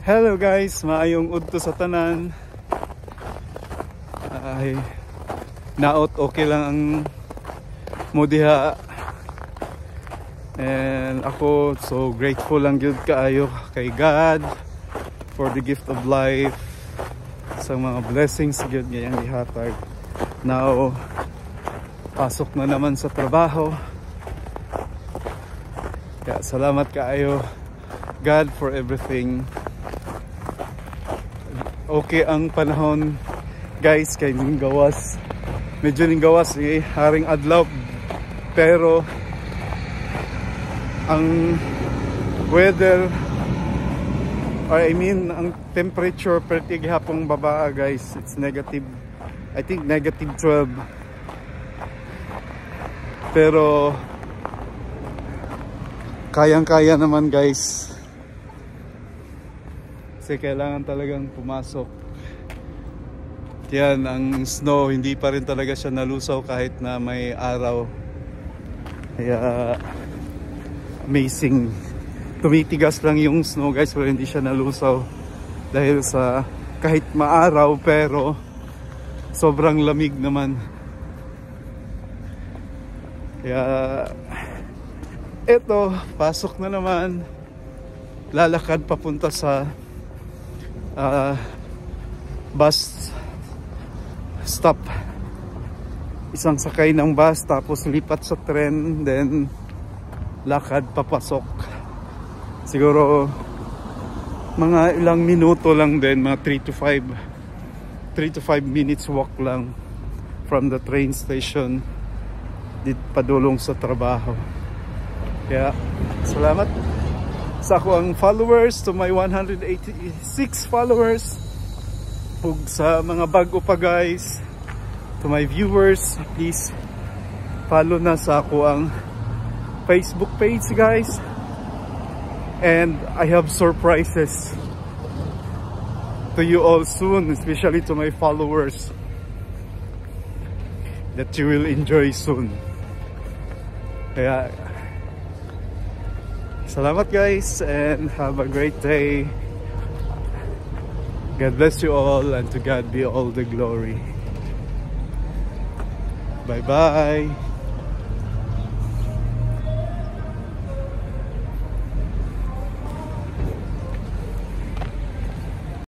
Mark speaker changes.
Speaker 1: Hello guys, maayong udto sa tanan. Ay naot okay lang ang mo diha. And ako so grateful lang gyud kaayo kay God for the gift of life, sa mga blessings gyud ngayang gihatag. Now pasok na naman sa trabaho. Kaya salamat kaayo God for everything. Okay ang panahon guys, kay gawas, medyo ning gawas haring adlaw, pero ang weather, or I mean ang temperature perti gihapong baba guys, it's negative, I think negative 12, pero kayang-kaya naman guys. Kasi kailangan talagang pumasok. Yan, ang snow, hindi pa rin talaga siya nalusaw kahit na may araw. Kaya amazing. Tumitigas lang yung snow guys, pero hindi siya nalusaw. Dahil sa kahit maaraw, pero sobrang lamig naman. Kaya eto, pasok na naman. Lalakad papunta sa bus stop, isang sakay ng bus, tapos lipat sa tren, then lakad papasok. Siguro mga ilang minuto lang din, mga 3 to 5 minutes walk lang from the train station dit padulong sa trabaho. Kaya salamat sa ako ang followers, to my 186 followers, ug sa mga bago pa guys, to my viewers, please follow na sa ako ang Facebook page guys, and I have surprises to you all soon, especially to my followers, that you will enjoy soon. Kaya salamat guys, and have a great day. God bless you all, and to God be all the glory. Bye bye.